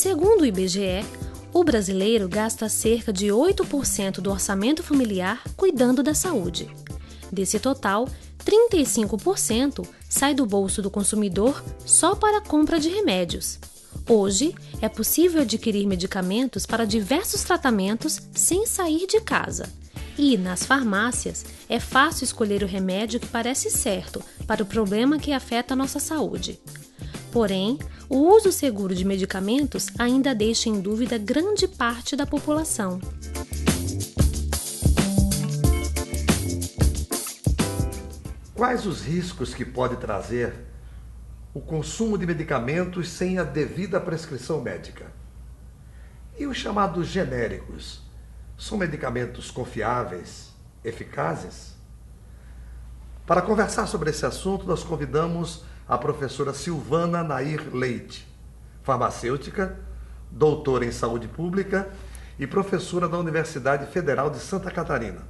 Segundo o IBGE, o brasileiro gasta cerca de 8% do orçamento familiar cuidando da saúde. Desse total, 35% sai do bolso do consumidor só para a compra de remédios. Hoje, é possível adquirir medicamentos para diversos tratamentos sem sair de casa. E, nas farmácias, é fácil escolher o remédio que parece certo para o problema que afeta a nossa saúde. Porém, o uso seguro de medicamentos ainda deixa em dúvida grande parte da população. Quais os riscos que pode trazer o consumo de medicamentos sem a devida prescrição médica? E os chamados genéricos? São medicamentos confiáveis, eficazes? Para conversar sobre esse assunto, nós convidamos a professora Silvana Nair Leite, farmacêutica, doutora em saúde pública e professora da Universidade Federal de Santa Catarina.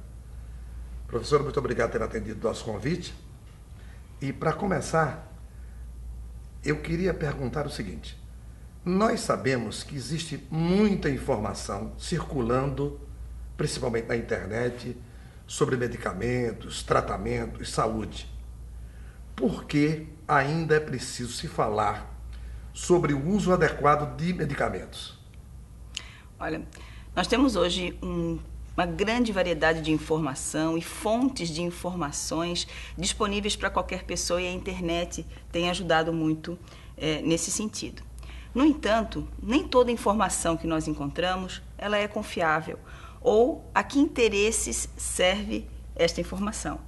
Professora, muito obrigado por ter atendido o nosso convite. E para começar, eu queria perguntar o seguinte: nós sabemos que existe muita informação circulando, principalmente na internet, sobre medicamentos, tratamentos, saúde. Por que ainda é preciso se falar sobre o uso adequado de medicamentos? Olha, nós temos hoje uma grande variedade de informação e fontes de informações disponíveis para qualquer pessoa, e a internet tem ajudado muito nesse sentido. No entanto, nem toda informação que nós encontramos ela é confiável, ou a que interesses serve esta informação.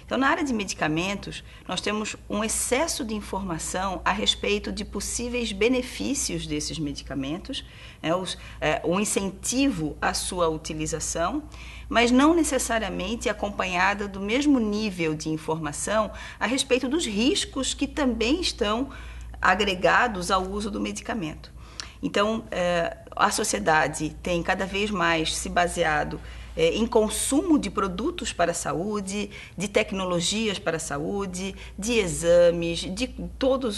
Então, na área de medicamentos, nós temos um excesso de informação a respeito de possíveis benefícios desses medicamentos, o incentivo à sua utilização, mas não necessariamente acompanhada do mesmo nível de informação a respeito dos riscos que também estão agregados ao uso do medicamento. Então, a sociedade tem cada vez mais se baseado em consumo de produtos para a saúde, de tecnologias para a saúde, de exames, de todo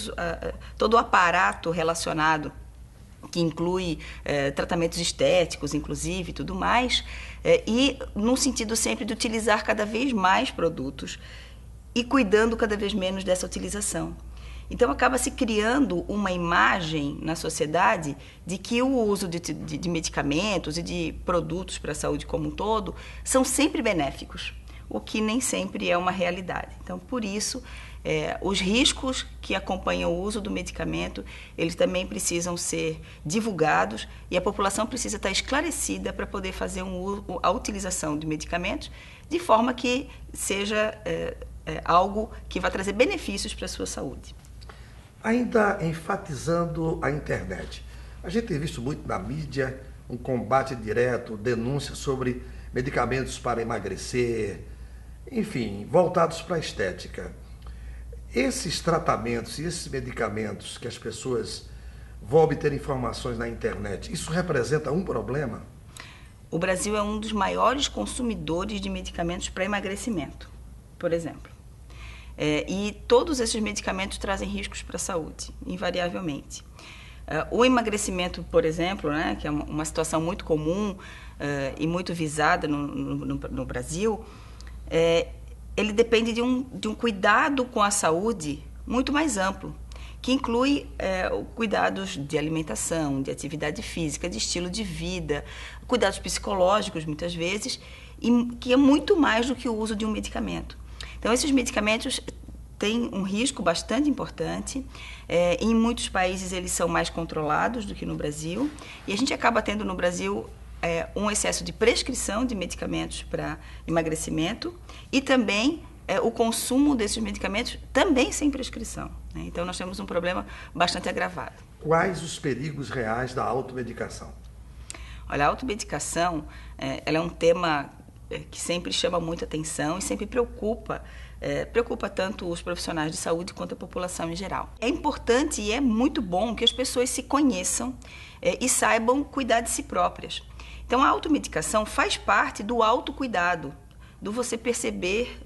o aparato relacionado, que inclui tratamentos estéticos, inclusive, e tudo mais, e no sentido sempre de utilizar cada vez mais produtos e cuidando cada vez menos dessa utilização. Então, acaba se criando uma imagem na sociedade de que o uso de medicamentos e de produtos para a saúde como um todo são sempre benéficos, o que nem sempre é uma realidade. Então, por isso, os riscos que acompanham o uso do medicamento, eles também precisam ser divulgados e a população precisa estar esclarecida para poder fazer a utilização de medicamentos de forma que seja algo que vai trazer benefícios para a sua saúde. Ainda enfatizando a internet, a gente tem visto muito na mídia um combate direto, denúncias sobre medicamentos para emagrecer, enfim, voltados para a estética. Esses tratamentos e esses medicamentos que as pessoas vão obter informações na internet, isso representa um problema? O Brasil é um dos maiores consumidores de medicamentos para emagrecimento, por exemplo. E todos esses medicamentos trazem riscos para a saúde, invariavelmente. O emagrecimento, por exemplo, né, que é uma situação muito comum e muito visada no Brasil, ele depende de um cuidado com a saúde muito mais amplo, que inclui cuidados de alimentação, de atividade física, de estilo de vida, cuidados psicológicos, muitas vezes, e que é muito mais do que o uso de um medicamento. Então, esses medicamentos têm um risco bastante importante. Em muitos países, eles são mais controlados do que no Brasil. E a gente acaba tendo no Brasil um excesso de prescrição de medicamentos para emagrecimento e também o consumo desses medicamentos também sem prescrição, né? Então, nós temos um problema bastante agravado. Quais os perigos reais da automedicação? Olha, a automedicação ela é um tema que sempre chama muita atenção e sempre preocupa tanto os profissionais de saúde quanto a população em geral. É importante e é muito bom que as pessoas se conheçam e saibam cuidar de si próprias. Então, a automedicação faz parte do autocuidado, do você perceber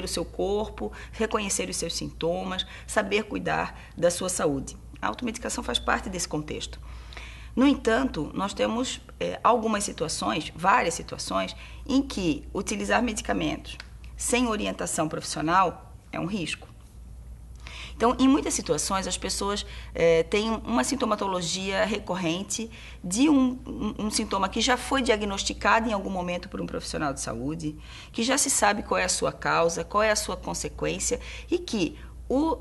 o seu corpo, reconhecer os seus sintomas, saber cuidar da sua saúde. A automedicação faz parte desse contexto. No entanto, nós temos algumas situações, várias situações, em que utilizar medicamentos sem orientação profissional é um risco. Então, em muitas situações, as pessoas têm uma sintomatologia recorrente de um sintoma que já foi diagnosticado em algum momento por um profissional de saúde, que já se sabe qual é a sua causa, qual é a sua consequência e que o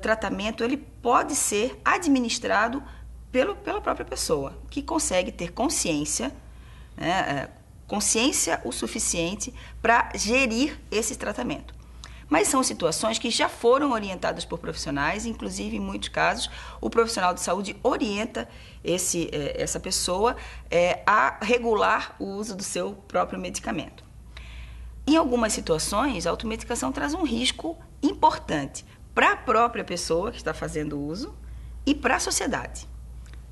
tratamento ele pode ser administrado pela própria pessoa, que consegue ter consciência, né, consciência o suficiente para gerir esse tratamento. Mas são situações que já foram orientadas por profissionais, inclusive, em muitos casos, o profissional de saúde orienta essa pessoa a regular o uso do seu próprio medicamento. Em algumas situações, a automedicação traz um risco importante para a própria pessoa que está fazendo uso e para a sociedade.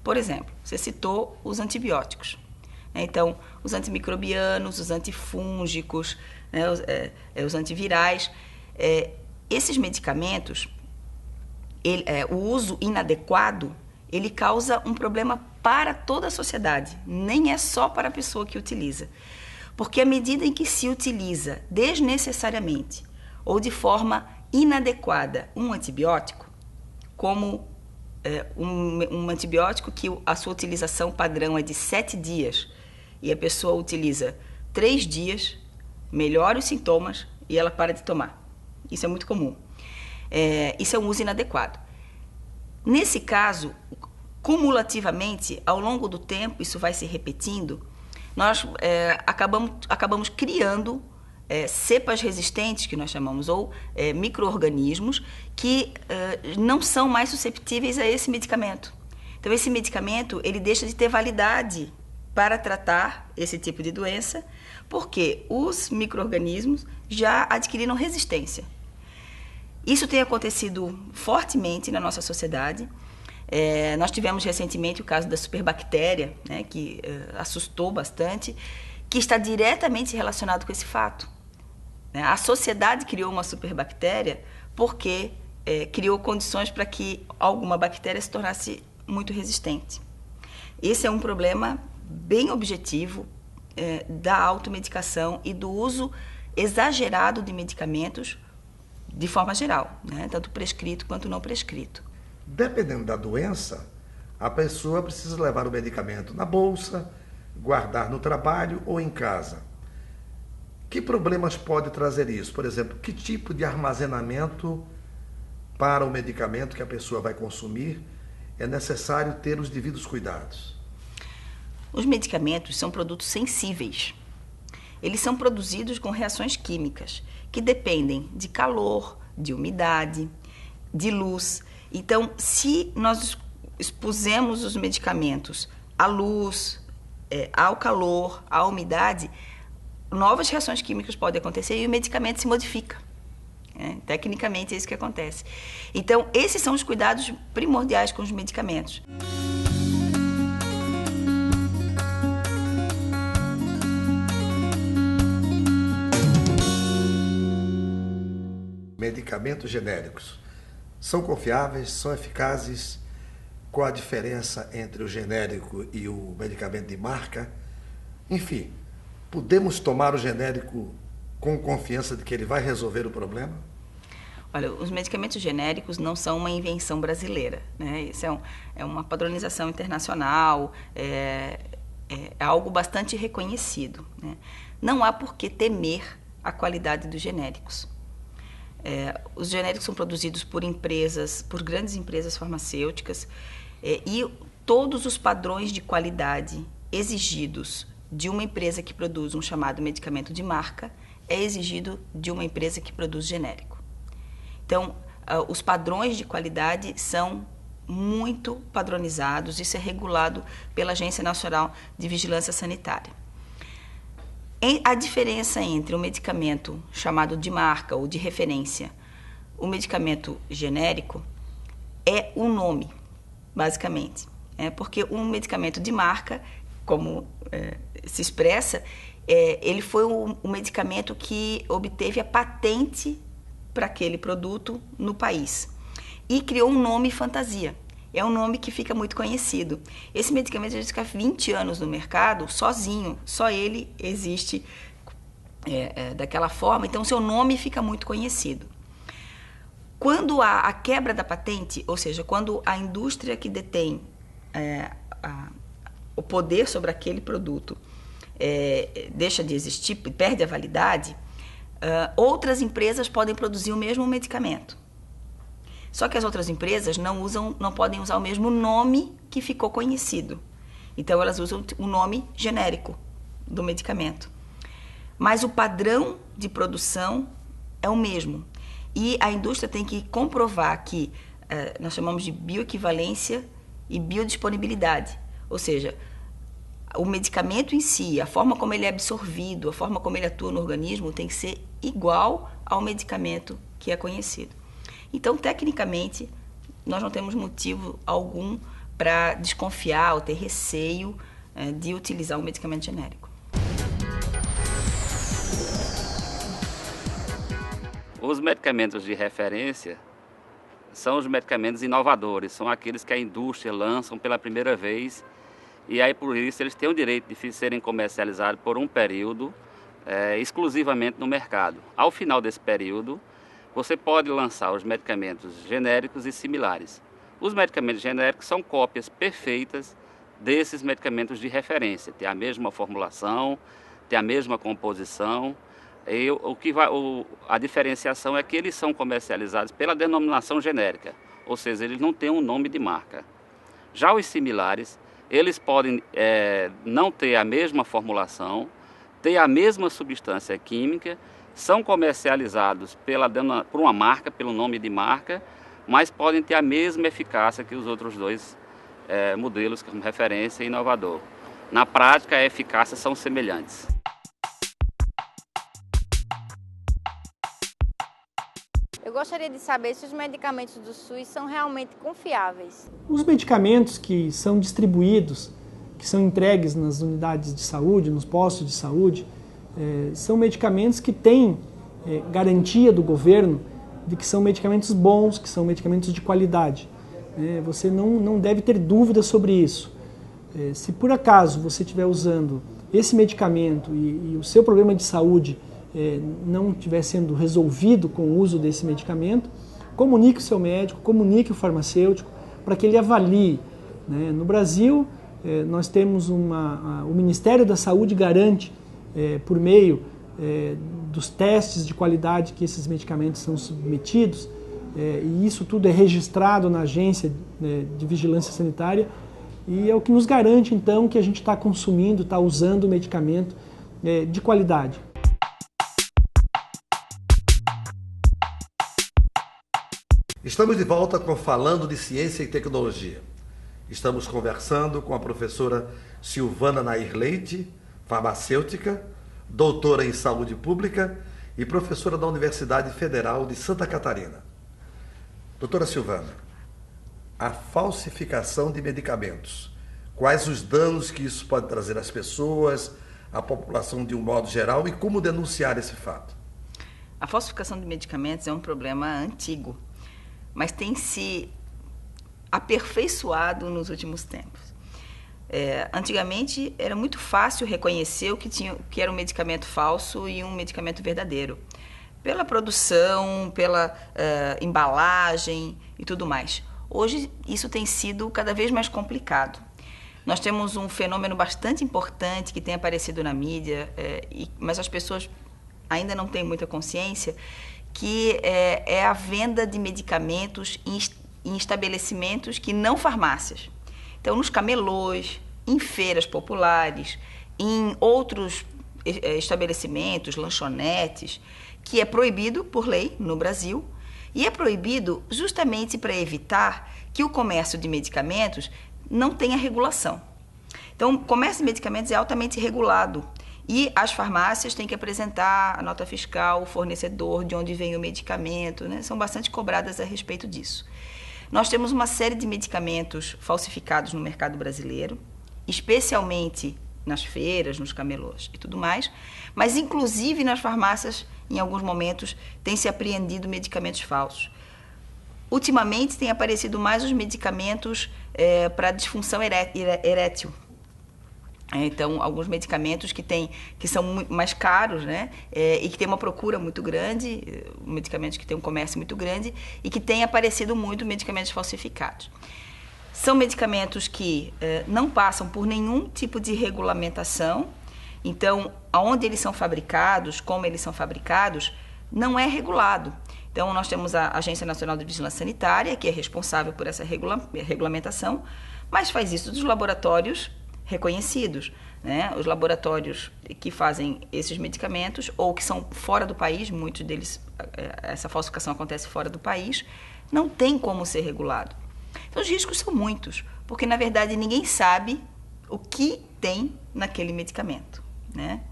Por exemplo, você citou os antibióticos. Então, os antimicrobianos, os antifúngicos, né, os antivirais. Esses medicamentos, o uso inadequado, ele causa um problema para toda a sociedade, nem é só para a pessoa que utiliza. Porque à medida em que se utiliza desnecessariamente ou de forma inadequada um antibiótico, como um antibiótico que a sua utilização padrão é de 7 dias e a pessoa utiliza 3 dias, melhora os sintomas e ela para de tomar. Isso é muito comum. Isso é um uso inadequado. Nesse caso, cumulativamente, ao longo do tempo, isso vai se repetindo, nós acabamos criando cepas resistentes, que nós chamamos, ou micro-organismos, que não são mais susceptíveis a esse medicamento. Então, esse medicamento ele deixa de ter validade para tratar esse tipo de doença, porque os micro-organismos já adquiriram resistência. Isso tem acontecido fortemente na nossa sociedade. Nós tivemos recentemente o caso da superbactéria, né, que assustou bastante, que está diretamente relacionado com esse fato. A sociedade criou uma superbactéria porque criou condições para que alguma bactéria se tornasse muito resistente. Esse é um problema bem objetivo da automedicação e do uso exagerado de medicamentos de forma geral, né? Tanto prescrito quanto não prescrito. Dependendo da doença, a pessoa precisa levar o medicamento na bolsa, guardar no trabalho ou em casa. Que problemas pode trazer isso? Por exemplo, que tipo de armazenamento para o medicamento que a pessoa vai consumir é necessário ter os devidos cuidados? Os medicamentos são produtos sensíveis. Eles são produzidos com reações químicas que dependem de calor, de umidade, de luz. Então, se nós expusemos os medicamentos à luz, ao calor, à umidade, novas reações químicas podem acontecer e o medicamento se modifica. Tecnicamente é isso que acontece. Então, esses são os cuidados primordiais com os medicamentos. Medicamentos genéricos são confiáveis, são eficazes? Qual a diferença entre o genérico e o medicamento de marca? Enfim, podemos tomar o genérico com confiança de que ele vai resolver o problema? Olha, os medicamentos genéricos não são uma invenção brasileira, né? Isso é uma padronização internacional, é algo bastante reconhecido, né? Não há por que temer a qualidade dos genéricos. Os genéricos são produzidos por grandes empresas farmacêuticas, e todos os padrões de qualidade exigidos de uma empresa que produz um chamado medicamento de marca é exigido de uma empresa que produz genérico. Então, os padrões de qualidade são muito padronizados, isso é regulado pela Agência Nacional de Vigilância Sanitária. A diferença entre um medicamento chamado de marca ou de referência, o medicamento genérico, é o nome, basicamente. Porque um medicamento de marca, como se expressa, ele foi um medicamento que obteve a patente para aquele produto no país e criou um nome fantasia. é um nome que fica muito conhecido. Esse medicamento já fica 20 anos no mercado, sozinho, só ele existe daquela forma, então seu nome fica muito conhecido. Quando há a quebra da patente, ou seja, quando a indústria que detém o poder sobre aquele produto deixa de existir, perde a validade, outras empresas podem produzir o mesmo medicamento. Só que as outras empresas não podem usar o mesmo nome que ficou conhecido. Então, elas usam o nome genérico do medicamento. Mas o padrão de produção é o mesmo. E a indústria tem que comprovar que nós chamamos de bioequivalência e biodisponibilidade. Ou seja, o medicamento em si, a forma como ele é absorvido, a forma como ele atua no organismo, tem que ser igual ao medicamento que é conhecido. Então, tecnicamente, nós não temos motivo algum para desconfiar ou ter receio de utilizar um medicamento genérico. Os medicamentos de referência são os medicamentos inovadores, são aqueles que a indústria lança pela primeira vez e aí por isso eles têm o direito de serem comercializados por um período exclusivamente no mercado. Ao final desse período, você pode lançar os medicamentos genéricos e similares. Os medicamentos genéricos são cópias perfeitas desses medicamentos de referência, tem a mesma formulação, tem a mesma composição. A diferenciação é que eles são comercializados pela denominação genérica, ou seja, eles não têm um nome de marca. Já os similares, eles podem não ter a mesma formulação, ter a mesma substância química, são comercializados por uma marca, pelo nome de marca, mas podem ter a mesma eficácia que os outros dois modelos como referência e inovador. Na prática, a eficácia são semelhantes. Eu gostaria de saber se os medicamentos do SUS são realmente confiáveis. Os medicamentos que são distribuídos, que são entregues nas unidades de saúde, nos postos de saúde, são medicamentos que têm garantia do governo de que são medicamentos bons, que são medicamentos de qualidade. Você não deve ter dúvida sobre isso. Se por acaso você estiver usando esse medicamento e o seu problema de saúde não estiver sendo resolvido com o uso desse medicamento, comunique o seu médico, comunique o farmacêutico para que ele avalie. No Brasil, nós temos o Ministério da Saúde garante, por meio dos testes de qualidade que esses medicamentos são submetidos, e isso tudo é registrado na Agência de Vigilância Sanitária, e é o que nos garante, então, que a gente está consumindo, está usando o medicamento de qualidade. Estamos de volta com Falando de Ciência e Tecnologia. Estamos conversando com a professora Silvana Nair Leite, farmacêutica, doutora em saúde pública e professora da Universidade Federal de Santa Catarina. Doutora Silvana, a falsificação de medicamentos, quais os danos que isso pode trazer às pessoas, à população de um modo geral e como denunciar esse fato? A falsificação de medicamentos é um problema antigo, mas tem se aperfeiçoado nos últimos tempos. Antigamente era muito fácil reconhecer o que era um medicamento falso e um medicamento verdadeiro, pela produção, pela embalagem e tudo mais. Hoje isso tem sido cada vez mais complicado. Nós temos um fenômeno bastante importante que tem aparecido na mídia, mas as pessoas ainda não têm muita consciência, que é a venda de medicamentos em estabelecimentos que não farmácias. Então, nos camelôs, em feiras populares, em outros estabelecimentos, lanchonetes, que é proibido por lei no Brasil, e é proibido justamente para evitar que o comércio de medicamentos não tenha regulação. Então, o comércio de medicamentos é altamente regulado e as farmácias têm que apresentar a nota fiscal, o fornecedor, de onde vem o medicamento, são bastante cobradas a respeito disso. Nós temos uma série de medicamentos falsificados no mercado brasileiro, especialmente nas feiras, nos camelôs e tudo mais, mas inclusive nas farmácias, em alguns momentos, tem se apreendido medicamentos falsos. Ultimamente tem aparecido mais os medicamentos para disfunção erétil. Então, alguns medicamentos que são mais caros, né? E que tem uma procura muito grande, medicamentos que têm um comércio muito grande, e que tem aparecido muito medicamentos falsificados. São medicamentos que não passam por nenhum tipo de regulamentação. Então, aonde eles são fabricados, como eles são fabricados, não é regulado. Então, nós temos a Agência Nacional de Vigilância Sanitária, que é responsável por essa regulamentação, mas faz isso dos laboratórios reconhecidos, né? Os laboratórios que fazem esses medicamentos, ou que são fora do país, muitos deles, essa falsificação acontece fora do país, não tem como ser regulado. Então, os riscos são muitos, porque, na verdade, ninguém sabe o que tem naquele medicamento, né?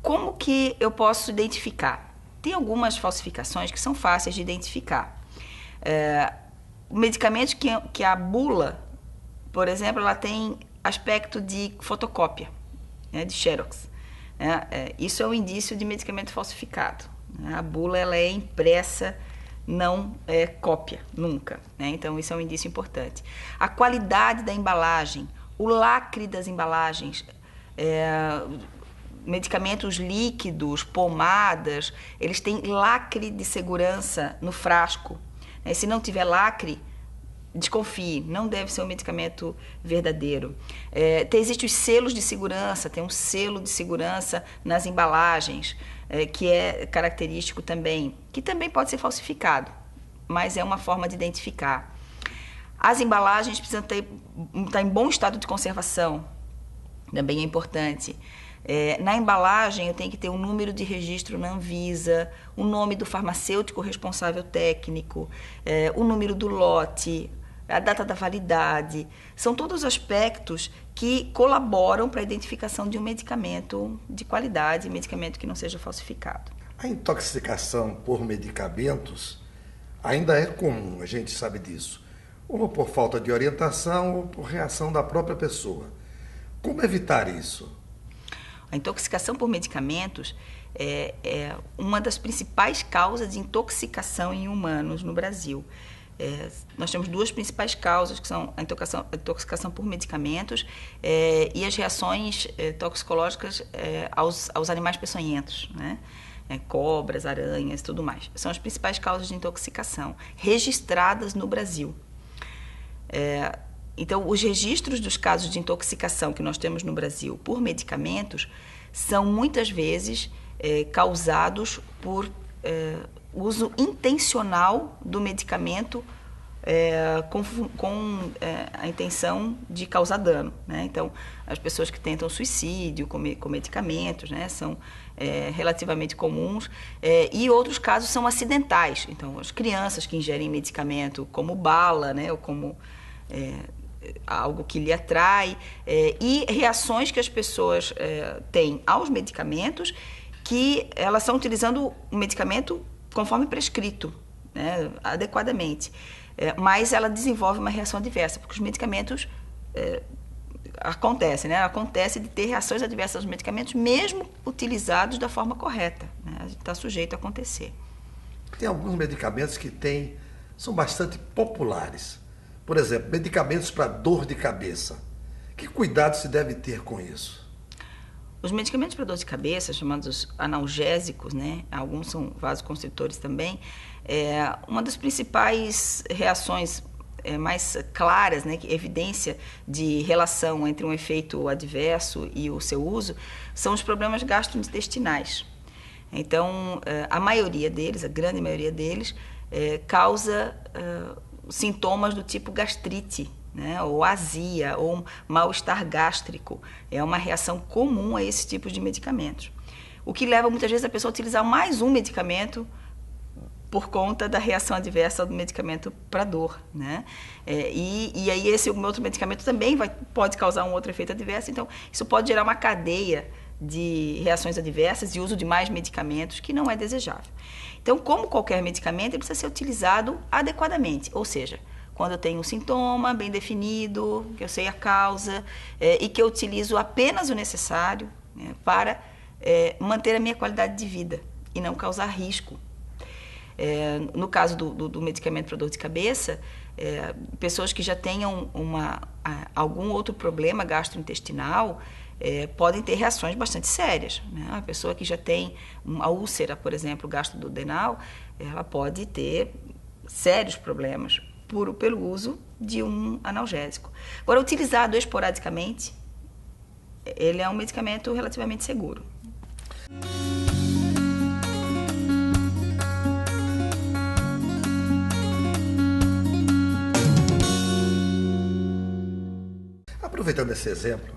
Como que eu posso identificar? Tem algumas falsificações que são fáceis de identificar. Medicamentos que a bula, por exemplo, ela tem aspecto de fotocópia, né, de xerox. Isso é um indício de medicamento falsificado. Né? A bula ela é impressa, não é cópia, nunca. Né? Então, isso é um indício importante. A qualidade da embalagem, o lacre das embalagens, medicamentos líquidos, pomadas, eles têm lacre de segurança no frasco. Né? Se não tiver lacre, desconfie, não deve ser um medicamento verdadeiro. Existem os selos de segurança, tem um selo de segurança nas embalagens, que é característico também, que também pode ser falsificado, mas é uma forma de identificar. As embalagens precisam estar em bom estado de conservação, também é importante. Na embalagem eu tenho que ter um número de registro na Anvisa, o nome do farmacêutico responsável técnico, o número do lote, a data da validade. São todos aspectos que colaboram para a identificação de um medicamento de qualidade, medicamento que não seja falsificado. A intoxicação por medicamentos ainda é comum, a gente sabe disso, ou por falta de orientação ou por reação da própria pessoa. Como evitar isso? A intoxicação por medicamentos é uma das principais causas de intoxicação em humanos no Brasil. Nós temos duas principais causas, que são a intoxicação por medicamentos e as reações toxicológicas aos animais peçonhentos, né? Cobras, aranhas e tudo mais. São as principais causas de intoxicação registradas no Brasil. Então, os registros dos casos de intoxicação que nós temos no Brasil por medicamentos são muitas vezes causados por uso intencional do medicamento com a intenção de causar dano, né? Então, as pessoas que tentam suicídio com medicamentos, né, são relativamente comuns, e outros casos são acidentais. Então, as crianças que ingerem medicamento como bala, né, ou como algo que lhe atrai, e reações que as pessoas têm aos medicamentos, que elas estão utilizando o medicamento conforme prescrito, né, adequadamente, mas ela desenvolve uma reação adversa, porque os medicamentos acontece de ter reações adversas aos medicamentos, mesmo utilizados da forma correta, né, está sujeito a acontecer. Tem alguns medicamentos que são bastante populares. Por exemplo, medicamentos para dor de cabeça. Que cuidado se deve ter com isso? Os medicamentos para dor de cabeça, chamados analgésicos, né? Alguns são vasoconstritores também, uma das principais reações mais claras, né, evidência de relação entre um efeito adverso e o seu uso, são os problemas gastrointestinais. Então, a maioria deles, a grande maioria deles, causa sintomas do tipo gastrite, né, ou azia, ou mal-estar gástrico. É uma reação comum a esse tipo de medicamentos. O que leva muitas vezes a pessoa a utilizar mais um medicamento por conta da reação adversa do medicamento para dor, né? E aí esse outro medicamento também pode causar um outro efeito adverso. Então, isso pode gerar uma cadeia de reações adversas e uso de mais medicamentos que não é desejável. Então, como qualquer medicamento, ele precisa ser utilizado adequadamente, ou seja, quando eu tenho um sintoma bem definido, que eu sei a causa, e que eu utilizo apenas o necessário, né, para manter a minha qualidade de vida e não causar risco. No caso do medicamento para dor de cabeça, pessoas que já tenham algum outro problema gastrointestinal podem ter reações bastante sérias, né? A pessoa que já tem uma úlcera, por exemplo, gastroduodenal, ela pode ter sérios problemas pelo uso de um analgésico. Agora, utilizado esporadicamente, ele é um medicamento relativamente seguro. Aproveitando esse exemplo,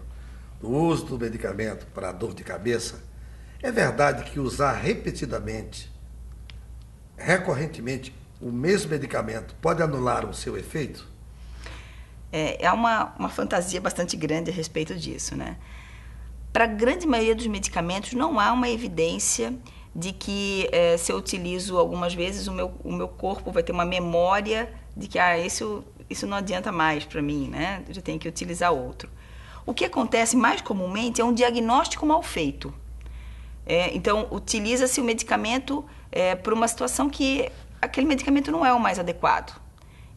do uso do medicamento para dor de cabeça, é verdade que usar repetidamente, recorrentemente, o mesmo medicamento pode anular o seu efeito? É uma fantasia bastante grande a respeito disso, né? Para a grande maioria dos medicamentos, não há uma evidência de que se eu utilizo algumas vezes, o meu corpo vai ter uma memória de que isso não adianta mais para mim, né? Eu já tenho que utilizar outro. O que acontece mais comumente é um diagnóstico mal feito. Então, utiliza-se o medicamento por uma situação que aquele medicamento não é o mais adequado.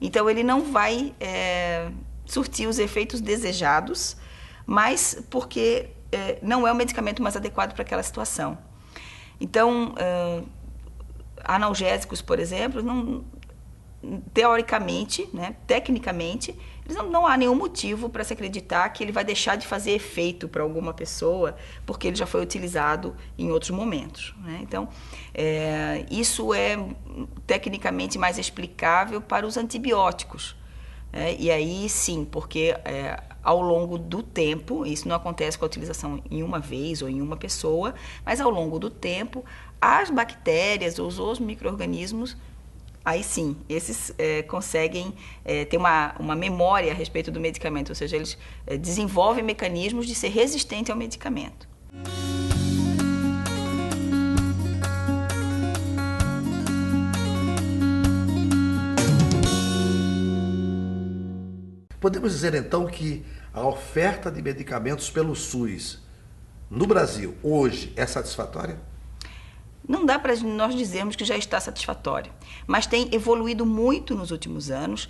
Então, ele não vai surtir os efeitos desejados, mas porque não é o medicamento mais adequado para aquela situação. Então, analgésicos, por exemplo, teoricamente, né, tecnicamente, não há nenhum motivo para se acreditar que ele vai deixar de fazer efeito para alguma pessoa porque ele já foi utilizado em outros momentos, né? Então, isso é tecnicamente mais explicável para os antibióticos. E aí, sim, porque ao longo do tempo, isso não acontece com a utilização em uma vez ou em uma pessoa, mas ao longo do tempo, as bactérias ou os micro-organismos, aí sim, esses conseguem ter uma memória a respeito do medicamento, ou seja, eles desenvolvem mecanismos de ser resistente ao medicamento. Podemos dizer então que a oferta de medicamentos pelo SUS no Brasil hoje é satisfatória? Não dá para nós dizermos que já está satisfatório, mas tem evoluído muito nos últimos anos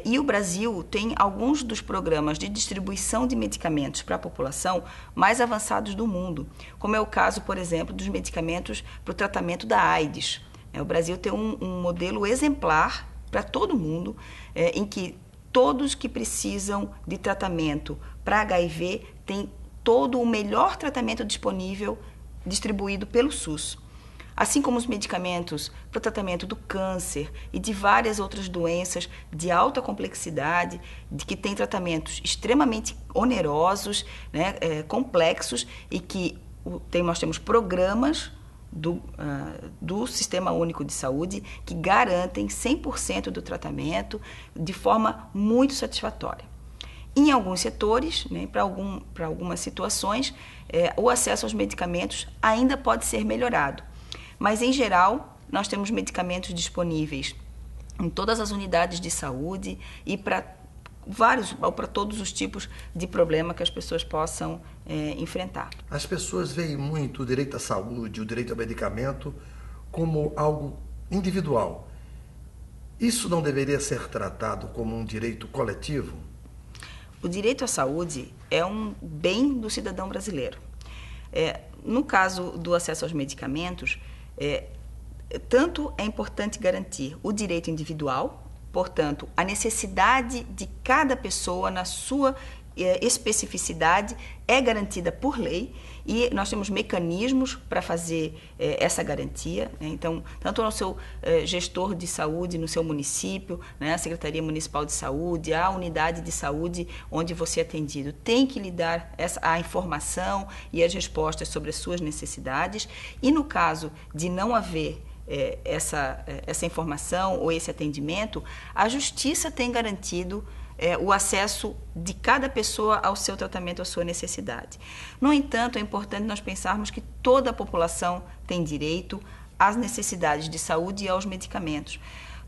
e o Brasil tem alguns dos programas de distribuição de medicamentos para a população mais avançados do mundo, como é o caso, por exemplo, dos medicamentos para o tratamento da AIDS. O Brasil tem um modelo exemplar para todo mundo, em que todos que precisam de tratamento para HIV têm todo o melhor tratamento disponível distribuído pelo SUS. Assim como os medicamentos para o tratamento do câncer e de várias outras doenças de alta complexidade, de que têm tratamentos extremamente onerosos, né, complexos, e que nós temos programas do Sistema Único de Saúde que garantem 100% do tratamento de forma muito satisfatória. Em alguns setores, né, para algumas situações, o acesso aos medicamentos ainda pode ser melhorado. Mas, em geral, nós temos medicamentos disponíveis em todas as unidades de saúde e para todos os tipos de problema que as pessoas possam enfrentar. As pessoas veem muito o direito à saúde, o direito ao medicamento, como algo individual. Isso não deveria ser tratado como um direito coletivo? O direito à saúde é um bem do cidadão brasileiro. No caso do acesso aos medicamentos, tanto é importante garantir o direito individual, portanto, a necessidade de cada pessoa na sua especificidade é garantida por lei e nós temos mecanismos para fazer essa garantia, né? Então, tanto no seu gestor de saúde, no seu município, né, a Secretaria Municipal de Saúde, a unidade de saúde onde você é atendido, tem que lhe dar a informação e as respostas sobre as suas necessidades e no caso de não haver essa informação ou esse atendimento, a Justiça tem garantido o acesso de cada pessoa ao seu tratamento, à sua necessidade. No entanto, é importante nós pensarmos que toda a população tem direito às necessidades de saúde e aos medicamentos.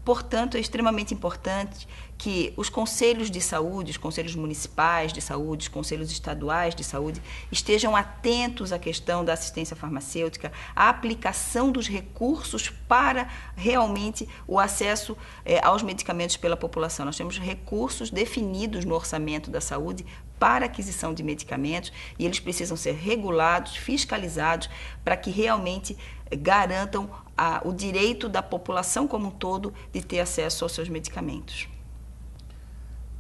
Portanto, é extremamente importante que os conselhos de saúde, os conselhos municipais de saúde, os conselhos estaduais de saúde estejam atentos à questão da assistência farmacêutica, à aplicação dos recursos para realmente o acesso aos medicamentos pela população. Nós temos recursos definidos no orçamento da saúde para aquisição de medicamentos e eles precisam ser regulados, fiscalizados, para que realmente garantam o direito da população como um todo de ter acesso aos seus medicamentos.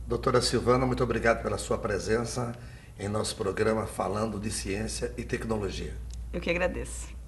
Doutora Silvana, muito obrigado pela sua presença em nosso programa falando de ciência e tecnologia. Eu que agradeço.